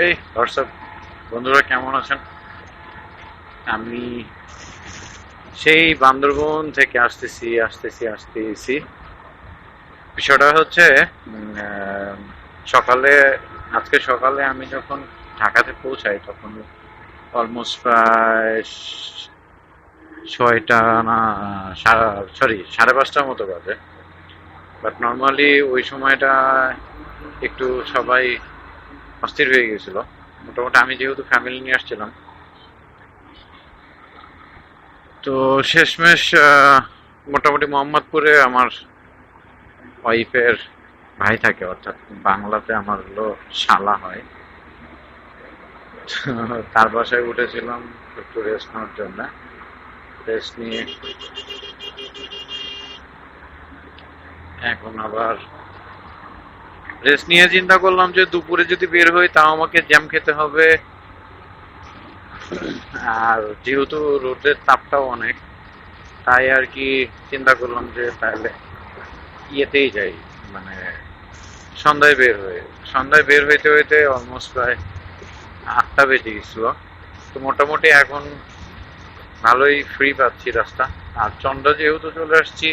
এই হোয়াটসঅ্যাপ বন্ধুরা কেমন আছেন? আমি সেই বান্দরবন থেকে আসতেছি। বিষয়টা হচ্ছে সকালে আজকে সকালে আমি যখন ঢাকাতে পৌঁছাই তখন অলমোস্ট প্রায় 6টা না সরি 5:30টার মতো বাজে। বাট নর্মালি ওই সময়টা একটু সবাই অস্থির হয়ে গেছিল। মোটামুটি আমি যেহেতু ফ্যামিলি নিয়ে আসছিলাম, তো শেষমেশ মোটামুটি মোহাম্মদপুরে আমার ওয়াইফের ভাই থাকে, অর্থাৎ বাংলাতে আমার হলো শালা হয়। তো তার বাসায় উঠেছিলাম একটু রেস্ট নেওয়ার জন্য। রেস্ট নিয়ে এখন আবার রেস্ট নিয়ে চিন্তা করলাম যে দুপুরে যদি বের হই তাও আমাকে জ্যাম খেতে হবে। আর যেহেতু রোদের তাপটাও অনেক, তাই আর কি চিন্তা করলাম যে তাহলে ইয়েতেই যাই, মানে সন্ধ্যায় বের হইতে হইতে অলমোস্ট প্রায় 8টা বেজে গেছিল। তো মোটামুটি এখন ভালোই ফ্রি পাচ্ছি রাস্তা। আর চন্দ্র যেহেতু চলে আসছি,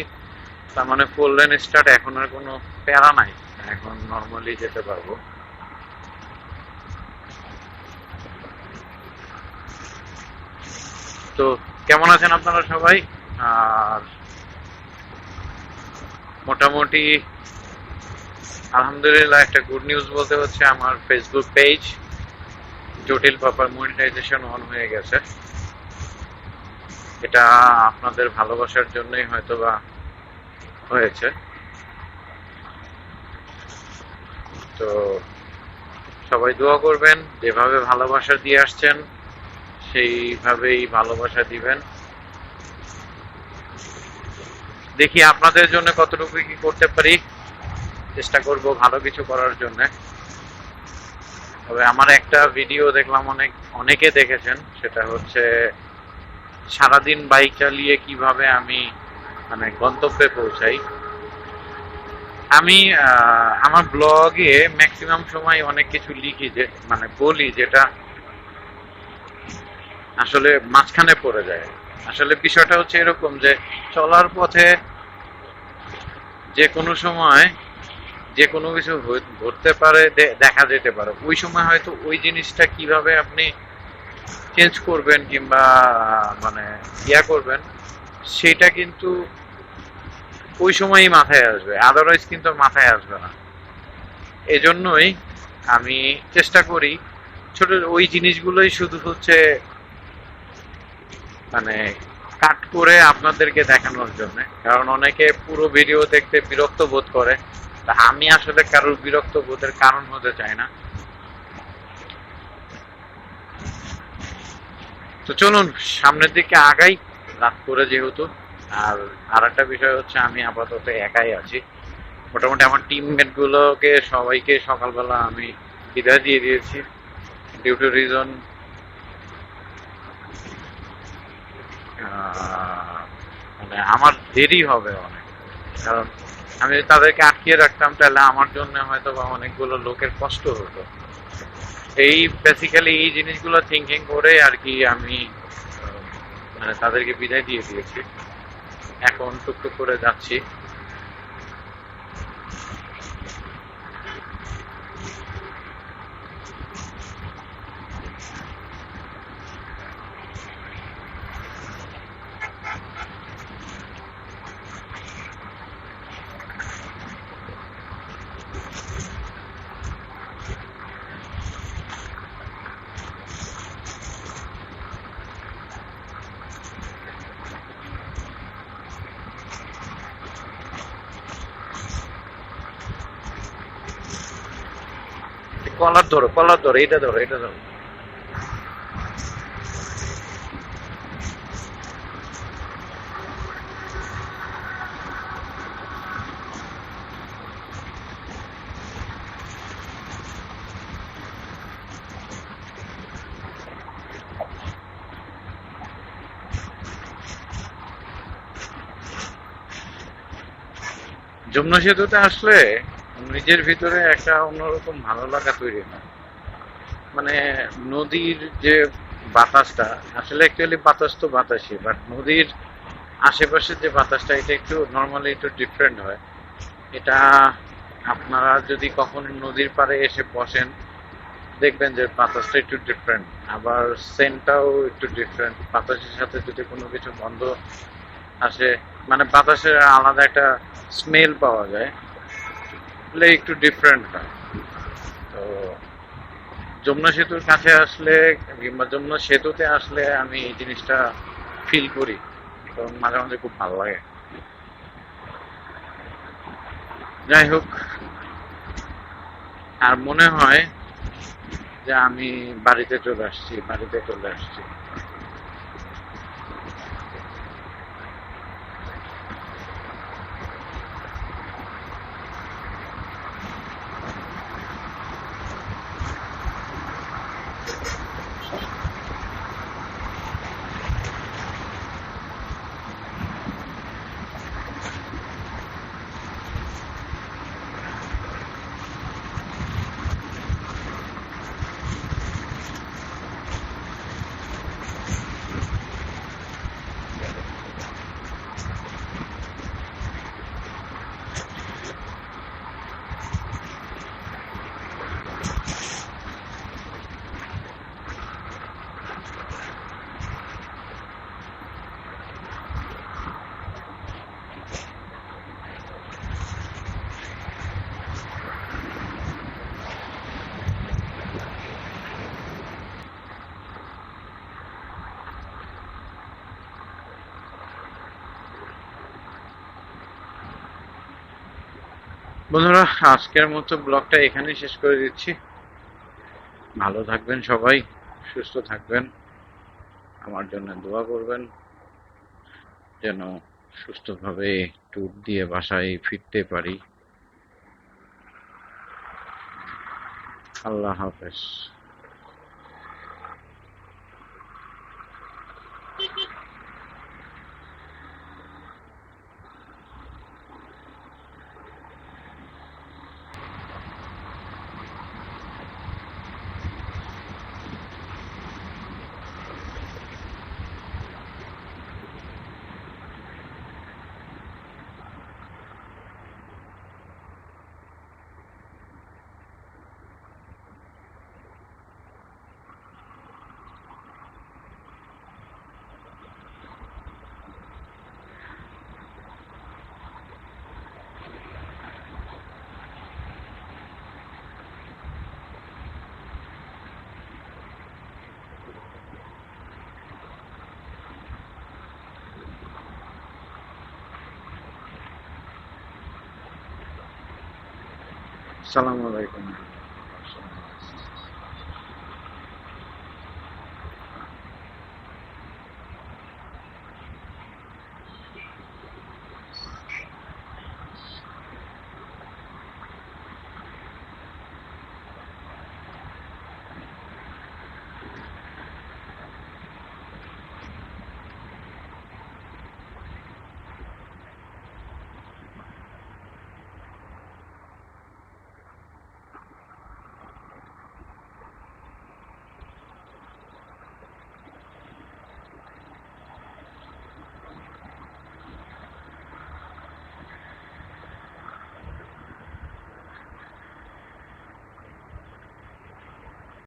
তার মানে 4 লেন স্টার্ট, এখন আর কোনো প্যারা নাই, এখন নর্মালি যেতে পারবো। তো কেমন আছেন আপনারা সবাই? আর মোটামুটি আলহামদুলিল্লাহ একটা গুড নিউজ বলতে হচ্ছে আমার ফেসবুক পেজ জটিল পাপার মনিটাইজেশন অন হয়ে গেছে। এটা আপনাদের ভালোবাসার জন্যই হয়তো বা হয়েছে। তো সবাই দোয়া করবেন, যেভাবে ভালোবাসা দিয়ে আসছেন সেইভাবেই ভালোবাসা দিবেন। দেখি আপনাদের জন্য কতটুকু কি করতে পারি, চেষ্টা করব ভালো কিছু করার জন্য। তবে আমার একটা ভিডিও দেখলাম, অনেকে দেখেছেন, সেটা হচ্ছে সারাদিন বাইক চালিয়ে কিভাবে আমি মানে গন্তব্যে পৌঁছাই। আমি আমার ব্লগে ম্যাক্সিমাম সময় অনেক কিছু লিখি, যে মানে বলি যেটা আসলে মাঝখানে পড়ে যায়। আসলে বিষয়টা হচ্ছে এরকম যে চলার পথে যে কোনো সময় যে কোনো কিছু ঘটতে পারে, দেখা যেতে পারে। ওই সময় হয়তো ওই জিনিসটা কিভাবে আপনি চেঞ্জ করবেন কিংবা মানে করবেন, সেটা কিন্তু ওই সময়ই মাথায় আসবে, আদারওয়াইজ কিন্তু মাথায় আসবে না। এজন্যই আমি চেষ্টা করি ছোট ওই জিনিসগুলোই শুধু হচ্ছে মানে কাট করে আপনাদেরকে দেখানোর জন্য, কারণ অনেকে পুরো ভিডিও দেখতে বিরক্ত বোধ করে। তা আমি আসলে কারোর বিরক্ত বোধের কারণ হতে চাই না। তো চলুন সামনের দিকে আগাই, রাত করে যেহেতু। আর আর একটা বিষয় হচ্ছে আমি আপাতত একাই আছি। মোটামুটি আমার টিমমেট গুলোকে সবাইকে সকালবেলা আমি বিদায় দিয়ে দিয়েছি, ডিউ টু রিজন মানে আমার দেরি হবে অনেক। কারণ আমি যদি তাদেরকে আটকিয়ে রাখতাম তাহলে আমার জন্য হয়তো বা অনেকগুলো লোকের কষ্ট হতো। এই বেসিক্যালি এই জিনিসগুলো থিঙ্কিং করে আর কি আমি মানে তাদেরকে বিদায় দিয়ে দিয়েছি। এখন টুকটুক করে যাচ্ছি। কলার ধরো, এটা ধরো। যমুনা সেতুতে আসলে নিজের ভিতরে একটা অন্যরকম ভালো লাগা তৈরি হয়। মানে নদীর যে বাতাসটা, আসলে অ্যাকচুয়ালি বাতাস তো বাতাসই, বাট নদীর আশেপাশের যে বাতাসটা এটা একটু নর্মালি একটু ডিফারেন্ট হয়। এটা আপনারা যদি কখনো নদীর পাড়ে এসে বসেন দেখবেন যে বাতাসটা একটু ডিফারেন্ট, আবার সেন্টটাও একটু ডিফারেন্ট। বাতাসের সাথে যদি কোনো কিছু গন্ধ আসে, মানে বাতাসের আলাদা একটা স্মেল পাওয়া যায়, তাহলে একটু ডিফারেন্ট হয়। তো যমুনা সেতুর কাছে আসলে কিংবা যমুনা সেতুতে আসলে আমি এই জিনিসটা ফিল করি, এবং মাঝে মাঝে খুব ভালো লাগে। যাই হোক, আর মনে হয় যে আমি বাড়িতে চলে আসছি। বন্ধুরা, আজকের মতো ব্লগটা এখানেই শেষ করে দিচ্ছি। ভালো থাকবেন সবাই, সুস্থ থাকবেন, আমার জন্য দোয়া করবেন যেন সুস্থভাবে ট্যুর দিয়ে বাসায় ফিরতে পারি। আল্লাহ হাফেজ। আসসালামু আলাইকুম।